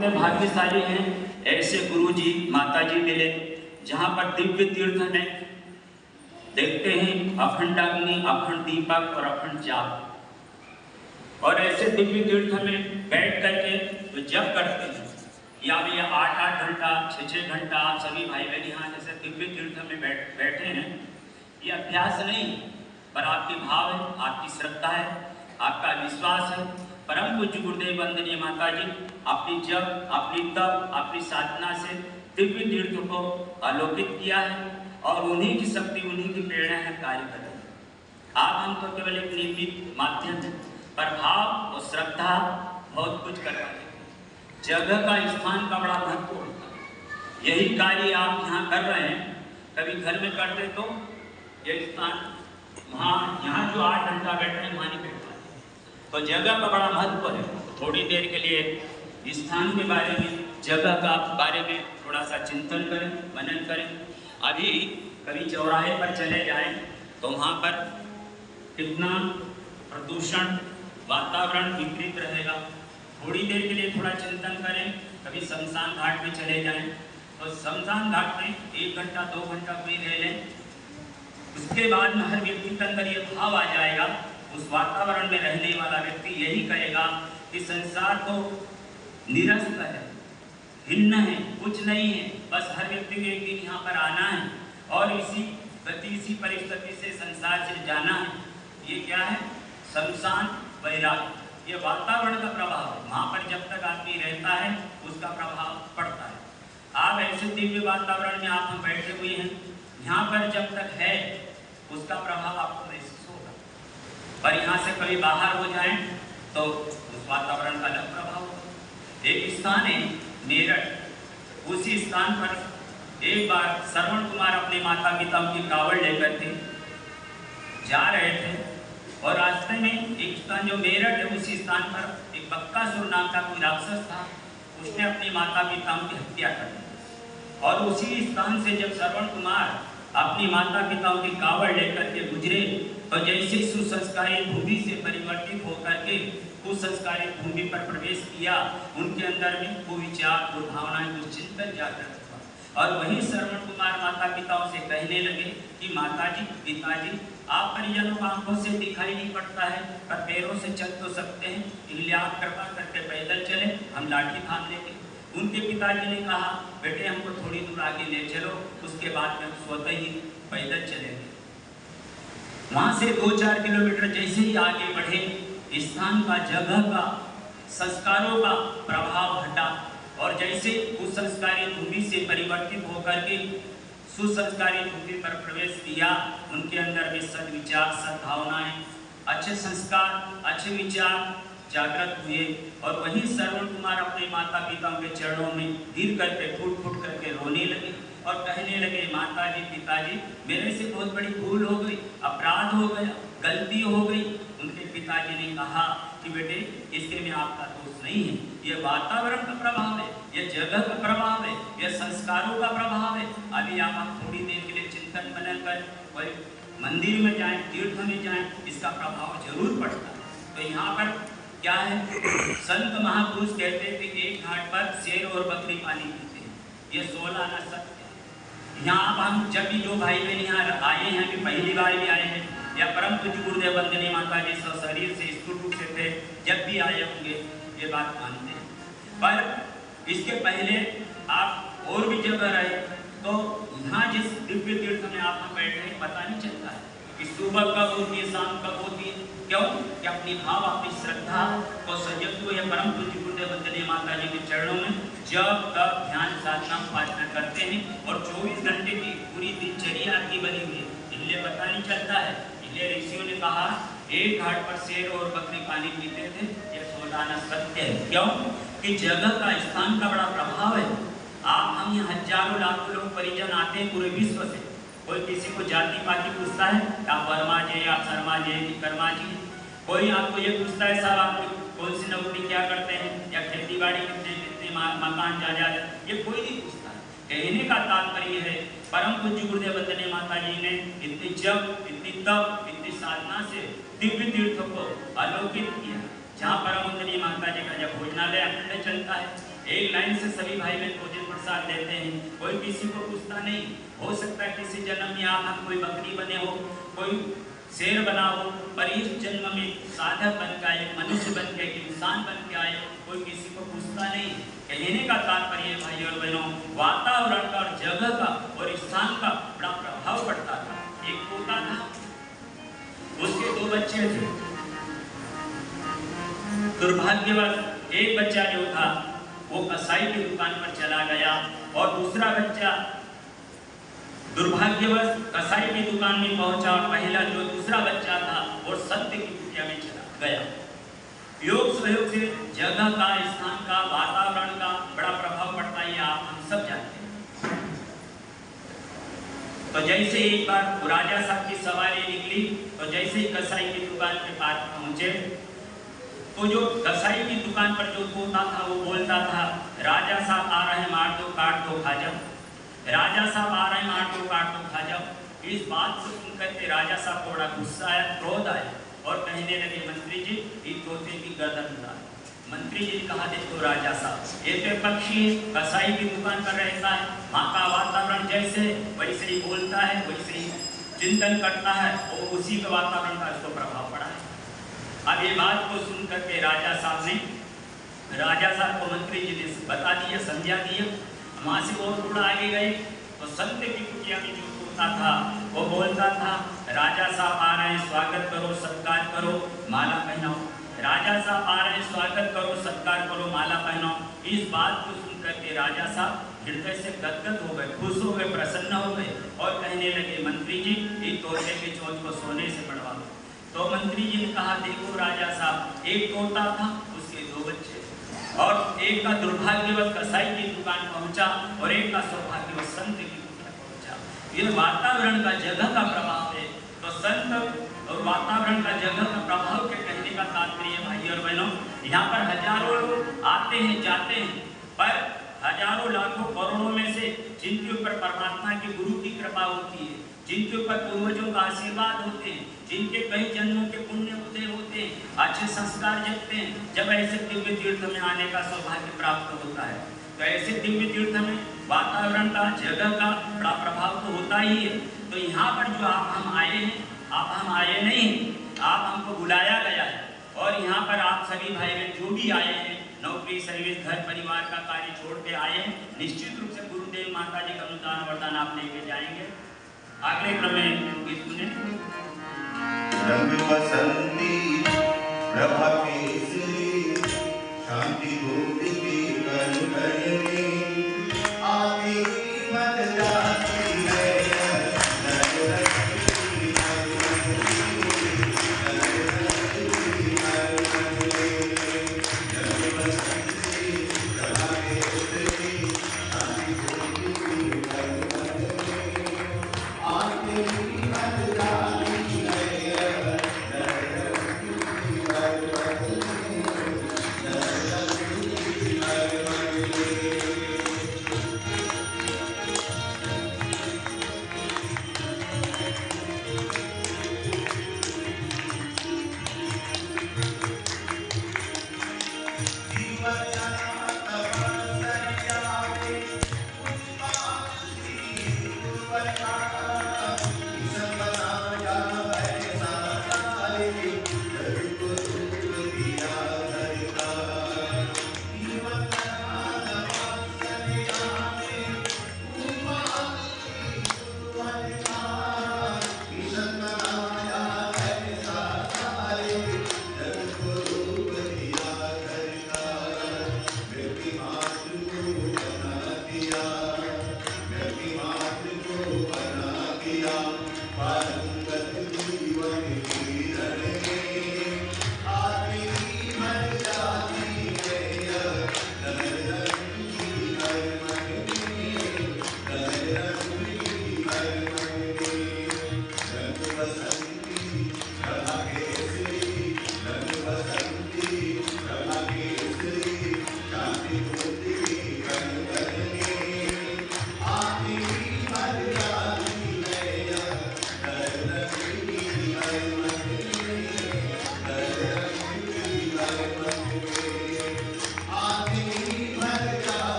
कितने भाग्यशाली हैं, ऐसे गुरु जी माता जी मिले जहाँ पर दिव्य तीर्थ में देखते हैं अखंडाग्नि, अखंड दीपक और अखंड जाप, और ऐसे दिव्य तीर्थ में बैठ करके तो जप करते हैं, या भी 8-8 घंटा 6-6 घंटा आप सभी भाई बहन यहाँ जैसे दिव्य तीर्थ में बैठे हैं। ये अभ्यास नहीं, पर आपके भाव है, आपकी श्रद्धा है, आपका विश्वास है। परम पूज्य गुरुदेव वंदनीय माता जी अपनी जप, अपनी तप, अपनी साधना से दिव्य तीर्थ को आलोकित किया है, और उन्हीं की शक्ति, उन्हीं की प्रेरणा है कार्य कर रहे हैं। आप हम तो केवल एक निमित्त माध्यम है, पर भाव और श्रद्धा बहुत कुछ कर पाते हैं। जगह का, स्थान का बड़ा महत्व होता है। यही कार्य आप यहाँ कर रहे हैं, कभी घर में करते तो ये स्थान वहाँ, यहाँ जो 8 घंटा बैठ रहे हैं वहाँ नहीं बैठ पाते। तो जगह का बड़ा महत्व है। थोड़ी देर के लिए स्थान के बारे में, जगह का बारे में थोड़ा सा चिंतन करें, मनन करें। अभी कभी चौराहे पर चले जाएं तो वहाँ पर कितना प्रदूषण, वातावरण विपरीत रहेगा। थोड़ी देर के लिए थोड़ा चिंतन करें। कभी शमशान घाट में चले जाएं तो शमशान घाट में 1 घंटा 2 घंटा कोई रह लें, उसके बाद में हर व्यक्ति के अंदर ये भाव आ जाएगा, उस वातावरण में रहने वाला व्यक्ति यही कहेगा कि संसार तो निरस्त है, भिन्न है, कुछ नहीं है, बस हर व्यक्ति को एक दिन यहाँ पर आना है और इसी गति, इसी परिस्थिति से संसार से जाना है। ये क्या है? शमशान वैराग्य, ये वातावरण का प्रभाव है। वहाँ पर जब तक आदमी रहता है उसका प्रभाव पड़ता है। आप ऐसे दिव्य वातावरण में आप हम बैठे हुए हैं, यहाँ पर जब तक है उसका प्रभाव आपको महसूस होगा, पर यहाँ से कभी बाहर हो जाए तो उस वातावरण का अलग प्रभाव होगा। एक स्थान है मेरठ, उसी स्थान पर एक बार श्रवण कुमार अपने माता पिता की कावड़ लेकर के जा रहे थे, और रास्ते में एक स्थान जो मेरठ है, उसी स्थान पर एक बक्कासुर नाम का कोई राक्षस था, उसने अपने माता पिता की हत्या कर दी। और उसी स्थान से जब श्रवण कुमार अपनी माता पिताओं की कावड़ लेकर के गुजरे, तो जैसे सुसंस्कारी भूमि से परिवर्तित होकर के कुसंस्कारी भूमि पर प्रवेश किया, उनके अंदर में कुविचार, दुर्भावनाएं, दुश्चिंतन जागृत हुआ। और वही श्रवण कुमार माता पिताओं से कहने लगे कि माताजी, पिताजी, आप परिजनों को आंखों से दिखाई नहीं पड़ता है, पर पैरों से चल तो सकते हैं, इसलिए आप कृपा करके पैदल चले, हम लाठी थाम लेंगे। उनके पिताजी ने कहा, बेटे हमको थोड़ी दूर आगे ले चलो, उसके बाद में हम स्वतः ही पैदल चलेंगे। वहाँ से 2-4 किलोमीटर जैसे ही आगे बढ़े, स्थान का, जगह का, संस्कारों का प्रभाव हटा, और जैसे कुसंस्कारी भूमि से परिवर्तित होकर के सुसंस्कारी भूमि पर प्रवेश किया, उनके अंदर भी सद्विचार, सद्भावनाएं, अच्छे संस्कार, अच्छे विचार जागृत हुए। और वही श्रवण कुमार अपने माता पिताओं के चरणों में गिर करके फूट फूट करके रोने लगे और कहने लगे, माताजी, पिताजी, मेरे से बहुत बड़ी भूल हो गई, अपराध हो गया, गलती हो गई। उनके पिताजी ने कहा कि बेटे, इसके में आपका दोष नहीं है, ये वातावरण का प्रभाव है, ये जगह का प्रभाव है, ये संस्कारों का प्रभाव है। अभी आप थोड़ी देर के लिए चिंतन मनन कर कोई मंदिर में जाएं, तीर्थ में जाएं, इसका प्रभाव जरूर पड़ता है। तो यहाँ पर क्या है, संत महापुरुष कहते थे एक घाट पर शेर और बकरी पानी पीते हैं, ये 16 आना सत्य है। यहाँ पर हम जब भी जो भाई बहन यहाँ आए हैं, अभी पहली बार भी आए हैं, या परम पूज्य गुरुदेव वंदनीय माता जी शरीर से, स्कूल रूप से थे, जब भी आए होंगे ये बात मानते हैं। पर इसके पहले आप और भी जगह रहे तो यहाँ जिस दिव्य तीर्थ में आप हम बैठ रहे पता नहीं चलता है कि सुबह कब होती है, शाम कब होती है। क्यों? कि अपनी भाव, अपनी श्रद्धा को सजग हुए परम पूज्य गुरुदेव वंदनीय माता जी के चरणों में जब तक ध्यान, साधना, उपासना करते हैं, और 24 घंटे की पूरी दिनचर्या आपकी बनी हुई है, इसलिए पता नहीं चलता है। इसलिए ऋषियों ने कहा, एक घाट पर शेर और बकरी पानी पीते थे, ये 16 आना सत्य है। क्यों? कि जगह का, स्थान का बड़ा प्रभाव है। आप हम यहाँ हजारों लाखों लोग परिजन आते हैं पूरे विश्व से, कोई किसी को जाति पाति पूछता है, आप वर्मा जी, आप शर्मा जी, कर्मा जी। कोई आपको ये पूछता है, साहब आप कौन सी नौकरी क्या करते हैं, या खेती बाड़ी कितने मकान जायदाद, ये कोई नहीं पूछता। कहने का तात्पर्य है, परम पूज्य गुरुदेव वंदनीय माता जी ने इतनी जप, इतनी तप, इतनी साधना से दिव्य तीर्थों को आलोकित किया, जहाँ परम वंदनीय माता जी का जब भोजनालय अखंड चलता है। एक लाइन से सभी भाई बहन भोजन प्रसाद देते हैं, कोई किसी को पूछता नहीं। हो सकता है किसी जन्म में आप कोई बकरी बने हो, कोई शेर बना हो, पर इस जन्म में साधक बन के आए, मनुष्य बन के, इंसान बन के आए, कोई किसी को पूछता नहीं। कहने का तात्पर्य भाई और बहनों, वातावरण का और जगह का और स्थान का बड़ा प्रभाव पड़ता था। एक पोता था, उसके 2 बच्चे थे। दुर्भाग्यवश एक बच्चा जो था वो कसाई की दुकान पर चला गया और दूसरा बच्चा दुर्भाग्यवश कसाई की दुकान में पहुंचा और पहला जो दूसरा बच्चा था वो सत्य की कुटिया में चला गया। योग सहयोग से जगह का, स्थान का, वातावरण का बड़ा प्रभाव पड़ता है, आप हम सब जानते हैं। तो जैसे एक बार राजा साहब की सवारी निकली, तो जैसे ही कसाई की दुकान के पास पहुंचे, तो जो कसाई की दुकान पर जो तोता था वो बोलता था, राजा साहब आ रहे हैं, मार दो काट दो खा जाओ। राजा साहब आ रहे हैं, मार दो काट दो खा जाओ। इस बात को सुनकर के राजा साहब को बड़ा गुस्सा आया, क्रोध आया और कहने लगे, मंत्री जी इस तोते की गर्दन उड़ा। मंत्री जी ने कहा, देखो राजा साहब, ये तो पक्षी कसाई की दुकान पर रहता है, वहाँ का वातावरण जैसे वैसे ही बोलता है, वैसे ही चिंतन करता है और उसी के वातावरण का इसको प्रभाव पड़ा है। अब ये बात को सुनकर के राजा साहब को मंत्री जी ने बता दिया, समझा दिया। वहाँ से वो थोड़ा आगे गए तो संत की कुटिया में जो तोता था वो बोलता था, राजा साहब आ रहे हैं, स्वागत करो, सत्कार करो, माला पहनाओ। राजा साहब आ रहे हैं, स्वागत करो, सत्कार करो, माला पहनाओ। इस बात को सुनकर के राजा साहब हृदय से गदगद हो गए, खुश हो गए, प्रसन्न हो गए और कहने लगे, मंत्री जी इस तोते की चोंच को सोने से बढ़वा दो। तो मंत्री जी ने कहा, देखो राजा साहब, एक तोता था, उसके 2 बच्चे और एक का दुर्भाग्यवश कसाई की दुकान पहुंचा और एक का सौभाग्यवश संत की दुकान पहुंचा। ये वातावरण का, जगह का प्रभाव है। तो संत और वातावरण का, जगह का प्रभाव के कहने का तात्पर्य भाई और बहनों, यहाँ पर हजारों लोग आते हैं, जाते हैं, पर हजारों लाखों करोड़ों में से जिनके ऊपर परमात्मा की गुरु की कृपा होती है, जिनके ऊपर पूर्वजों का आशीर्वाद होते हैं, जिनके कई जन्मों के पुण्य उदय होते हैं, अच्छे संस्कार जगते हैं, जब ऐसे दिव्य तीर्थ में आने का सौभाग्य प्राप्त होता है, तो ऐसे दिव्य तीर्थ में वातावरण का, जगह का बड़ा प्रभाव तो होता ही है। तो यहाँ पर जो आप हम आए हैं, आप हम आए नहीं, आप हमको बुलाया गया है और यहाँ पर आप सभी भाई बहन जो भी आए हैं, नौकरी, सर्विस, घर परिवार का कार्य छोड़ के आए हैं, निश्चित रूप से गुरुदेव माता जी का अनुदान वरदान आप लेके जाएंगे। अगले क्रम में गीत सुने। रंग बसंती प्रभा केसरी शांति गोविंद